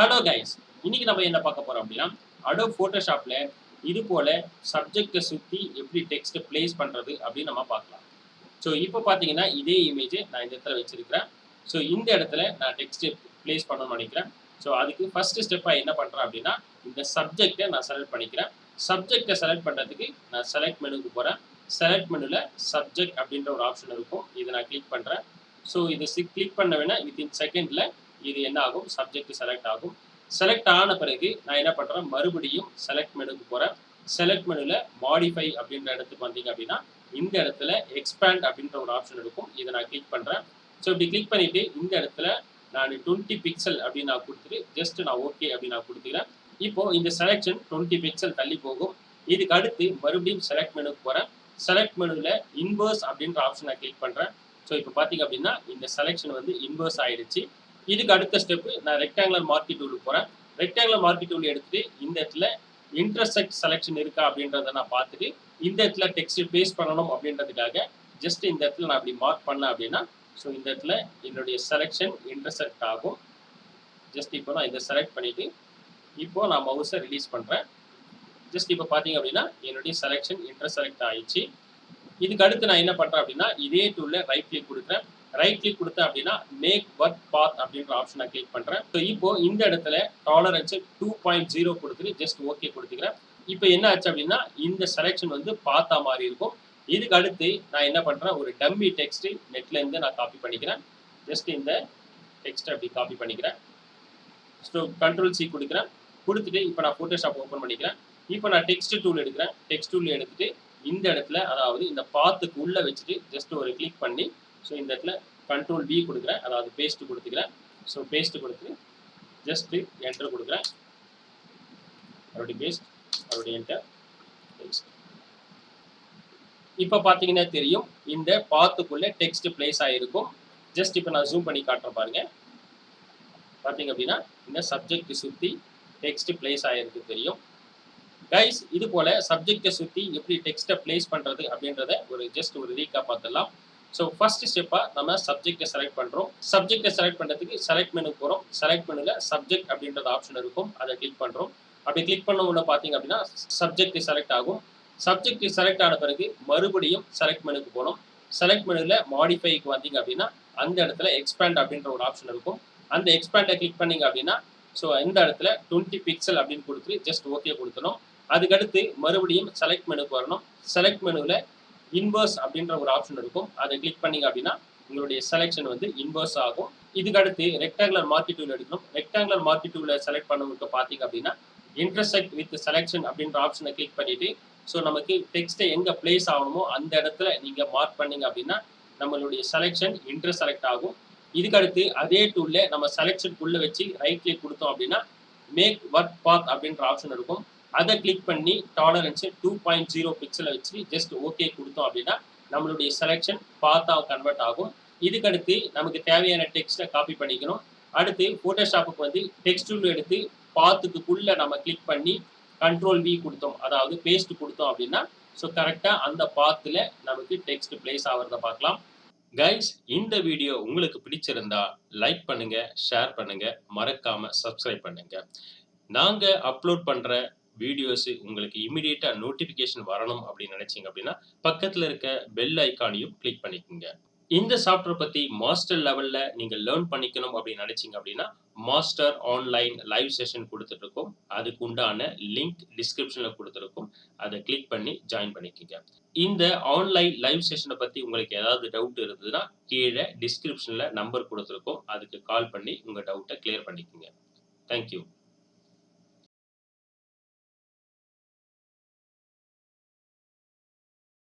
Hello guys, இன்னைக்கு நம்ம என்ன பார்க்க போறோம் அப்படின்னா, Adobe Photoshopல இது போல சப்ஜெக்ட்ட சுத்தி எப்படி டெக்ஸ்ட் பிளேஸ் பண்றது அப்படின்னு நம்ம பார்க்கலாம். ஸோ இப்போ பார்த்தீங்கன்னா, இதே இமேஜ் நான் இந்த இடத்துல வச்சிருக்கிறேன். ஸோ இந்த இடத்துல நான் டெக்ஸ்ட் பிளேஸ் பண்ணணும்னு நினைக்கிறேன். ஸோ அதுக்கு ஃபர்ஸ்ட் ஸ்டெப்பா என்ன பண்றேன் அப்படின்னா, இந்த சப்ஜெக்ட்ட நான் செலக்ட் பண்ணிக்கிறேன். சப்ஜெக்ட்ட செலக்ட் பண்றதுக்கு நான் செலக்ட் மெனுக்கு போறேன். செலக்ட் மெனுல சப்ஜெக்ட் அப்படின்ற ஒரு ஆப்ஷன் இருக்கும். இதை நான் கிளிக் பண்றேன். ஸோ இதை கிளிக் பண்ண வேணா வித்தின் செகண்ட்ல இது என்ன ஆகும், சப்ஜெக்ட் செலக்ட் ஆகும். செலக்ட் ஆன பிறகு நான் என்ன பண்றேன், மறுபடியும் செலக்ட் மெனுக்கு போறேன். செலக்ட் மெனுல மாடிஃபை அப்படின்ற இடத்துக்கு வந்தீங்க அப்படின்னா, இந்த இடத்துல எக்ஸ்பேண்ட் அப்படின்ற ஒரு ஆப்ஷன் இருக்கும். இதை நான் கிளிக் பண்றேன். ஸோ இப்படி கிளிக் பண்ணிட்டு இந்த இடத்துல நான் 20 பிக்சல் அப்படின்னு நான் கொடுத்துட்டு ஜஸ்ட் நான் ஓகே அப்படின்னு நான் கொடுத்துக்கிறேன். இப்போ இந்த செலக்ஷன் 20 பிக்சல் தள்ளி போகும். இதுக்கு அடுத்து மறுபடியும் செலக்ட் மெனுக்கு போறேன். செலக்ட் மெனுல இன்வர்ஸ் அப்படின்ற ஆப்ஷன் நான் கிளிக் பண்றேன். ஸோ இப்போ பார்த்தீங்க அப்படின்னா இந்த செலக்ஷன் வந்து இன்வர்ஸ் ஆயிடுச்சு. இதுக்கு அடுத்த ஸ்டெப் நான் ரெக்டாங்குலர் மார்க்கெட் டூலுக்கு போறேன். ரெக்டாங்குலர் மார்க்கெட் டூல் எடுத்துட்டு இந்த இடத்துல இன்டர்செக்ட் செலக்ஷன் இருக்கா அப்படின்றத நான் பார்த்துட்டு இந்த இடத்துல டெக்ஸ்ட் பேஸ்ட் பண்ணணும் அப்படின்றதுக்காக ஜஸ்ட் இந்த இடத்துல நான் அப்படி மார்க் பண்ணேன் அப்படின்னா, ஸோ இந்த இடத்துல என்னுடைய செலக்ஷன் இன்டர்செக்ட் ஆகும். ஜஸ்ட் இப்போ நான் இதை செலக்ட் பண்ணிட்டு இப்போ நான் மவுஸை ரிலீஸ் பண்றேன். ஜஸ்ட் இப்போ பார்த்தீங்க அப்படின்னா என்னுடைய செலக்ஷன் இன்டர்செக்ட் ஆயிடுச்சு. இதுக்கு அடுத்து நான் என்ன பண்றேன் அப்படின்னா, இதே டூல்ல ரைட் கிளிக் கொடுக்குறேன். ரைட் கிளிக் கொடுத்தேன் அப்படின்னா மேக் ஒர்க் பாத் அப்படின்ற ஆப்ஷனை கிளிக் பண்றேன். ஸோ இப்போ இந்த இடத்துல டாலரன்ஸ் 2.0 கொடுத்துட்டு ஜஸ்ட் ஓகே கொடுத்துக்கிறேன். இப்போ என்ன ஆச்சு அப்படின்னா இந்த செலக்ஷன் வந்து பாத்தா மாதிரி இருக்கும். இதுக்கு அடுத்து நான் என்ன பண்றேன், ஒரு டம்மி டெக்ஸ்ட் நெட்ல இருந்து நான் காப்பி பண்ணிக்கிறேன். ஜஸ்ட் இந்த டெக்ஸ்ட் அப்படி காப்பி பண்ணிக்கிறேன். ஸோ கண்ட்ரோல் சி கொடுக்குறேன். கொடுத்துட்டு இப்போ நான் போட்டோஷாப் ஓப்பன் பண்ணிக்கிறேன். இப்போ நான் டெக்ஸ்ட் டூல் எடுக்கிறேன். டெக்ஸ்ட் டூல் எடுத்துட்டு இந்த இடத்துல அதாவது இந்த பாத்துக்கு உள்ள வச்சுட்டு ஜஸ்ட் ஒரு கிளிக் பண்ணி ஸோ இந்த இடத்துல கண்ட்ரோல் வி கொடுக்குறேன். அதாவது பேஸ்ட் கொடுத்துக்கிறேன். ஸோ பேஸ்ட் கொடுத்து ஜஸ்ட் என்டர் கொடுக்குறேன். மறுபடியும் பேஸ்ட், மறுபடியும் என்டர், பேஸ்ட். இப்போ பார்த்தீங்கன்னா தெரியும் இந்த பாத்துக்குள்ள டெக்ஸ்ட் பிளேஸ் ஆகிருக்கும். ஜஸ்ட் இப்போ நான் ஜூம் பண்ணி காட்டுறேன் பாருங்க. பார்த்தீங்க அப்படின்னா இந்த சப்ஜெக்ட் சுற்றி டெக்ஸ்ட் பிளேஸ் ஆகிருக்கு தெரியும். கைஸ், இது போல சப்ஜெக்டை சுற்றி எப்படி டெக்ஸ்ட்டை பிளேஸ் பண்ணுறது அப்படின்றத ஜஸ்ட் ஒரு ரீகாப் பார்த்துடலாம். ஸோ ஃபர்ஸ்ட் ஸ்டெப்பாக நம்ம சப்ஜெக்டை செலக்ட் பண்ணுறோம். சப்ஜெக்டை செலக்ட் பண்ணுறதுக்கு செலக்ட் மெனு போகிறோம். செலக்ட் மெனுல சப்ஜெக்ட் அப்படின்றது ஆப்ஷன் இருக்கும். அதை கிளிக் பண்ணுறோம். அப்படி கிளிக் பண்ண உடனே பார்த்தீங்க அப்படின்னா சப்ஜெக்ட் செலக்ட் ஆகும். சப்ஜெக்ட் செலக்ட் ஆன பிறகு மறுபடியும் செலக்ட் மெனுக்கு போகணும். செலக்ட் மெனுல மாடிஃபைக்கு வந்தீங்க அப்படின்னா அந்த இடத்துல எக்ஸ்பேண்ட் அப்படின்ற ஒரு ஆப்ஷன் இருக்கும். அந்த எக்ஸ்பேண்டை கிளிக் பண்ணீங்க அப்படின்னா ஸோ இந்த இடத்துல 20 பிக்சல் அப்படின்னு கொடுத்துட்டு ஜஸ்ட் ஓகே கொடுத்தணும். அதுக்கடுத்து மறுபடியும் செலக்ட் மெனுக்கு வரணும். செலக்ட் மெனுல இன்வர்ஸ் அப்படின்ற ஒரு ஆப்ஷன் இருக்கும். அதை கிளிக் பண்ணீங்க அப்படின்னா உங்களுடைய செலக்ஷன் வந்து இன்வர்ஸ் ஆகும். இதுக்கு அடுத்து ரெக்டாங்குலர் மார்க்கெட் டூல் எடுக்கணும். ரெக்டாங்குலர் மார்க்கெட் டூல செலக்ட் பண்ணவங்களுக்கு பார்த்தீங்க அப்படின்னா இன்டர்செக்ட் வித் செலக்ஷன் அப்படின்ற ஆப்ஷனை கிளிக் பண்ணிட்டு ஸோ நமக்கு டெக்ஸ்ட்டை எங்கே பிளேஸ் ஆகணுமோ அந்த இடத்துல நீங்கள் மார்க் பண்ணீங்க அப்படின்னா நம்மளுடைய செலக்ஷன் இன்டர்செலக்ட் ஆகும். இதுக்கு அடுத்து அதே டூல்ல நம்ம செலக்ஷனுக்குள்ள வச்சு ரைட் கிளிக் கொடுத்தோம் அப்படின்னா மேக் ஒர்க் பாத் அப்படின்ற ஆப்ஷன் இருக்கும். அதை கிளிக் பண்ணி டாலரன்ஸ் 2.0 பிக்சலை வச்சு ஜஸ்ட் ஓகே கொடுத்தோம் அப்படின்னா நம்மளுடைய செலக்ஷன் பாத்தா கன்வெர்ட் ஆகும். இதுக்கடுத்து நமக்கு தேவையான டெக்ஸ்ட்டை காப்பி பண்ணிக்கணும். அடுத்து போட்டோஷாப்புக்கு வந்து டெக்ஸ்ட் டூல் எடுத்து பாத்துக்குள்ள நம்ம கிளிக் பண்ணி கண்ட்ரோல் வி கொடுத்தோம், அதாவது பேஸ்ட் கொடுத்தோம் அப்படின்னா ஸோ கரெக்டாக அந்த பாத்தில் நமக்கு டெக்ஸ்ட் பிளேஸ் ஆகிறத பார்க்கலாம். கைஸ், இந்த வீடியோ உங்களுக்கு பிடிச்சிருந்தா லைக் பண்ணுங்க, ஷேர் பண்ணுங்க, மறக்காம சப்ஸ்கிரைப் பண்ணுங்க. நாங்க அப்லோட் பண்ற வீடியோஸ் உங்களுக்கு இமிடியேட்டா நோட்டிபிகேஷன் வரணும் அப்படின்னு நினைச்சீங்க அப்படின்னா பக்கத்துல இருக்க பெல் ஐக்கானையும் கிளிக் பண்ணிக்கோங்க. இந்த சாஃப்ட்வேர் பத்தி மாஸ்டர் லெவல்ல நீங்க லேர்ன் பண்ணிக்கணும் அப்படின்னு நினைச்சீங்க அப்படின்னா மாஸ்டர் ஆன்லைன் லைவ் செஷன் கொடுத்துட்டு இருக்கோம். அதுக்கு உண்டான லிங்க் டிஸ்கிரிப்ஷன்ல கொடுத்துருக்கோம். அதை கிளிக் பண்ணி ஜாயின் பண்ணிக்கோங்க. இந்த ஆன்லைன் லைவ் செஷனை பத்தி உங்களுக்கு ஏதாவது டவுட் இருந்ததுன்னா கீழே டிஸ்கிரிப்ஷன்ல நம்பர் கொடுத்துருக்கோம். அதுக்கு கால் பண்ணி உங்க டவுட்டை கிளியர் பண்ணிக்கோங்க. தேங்க்யூ.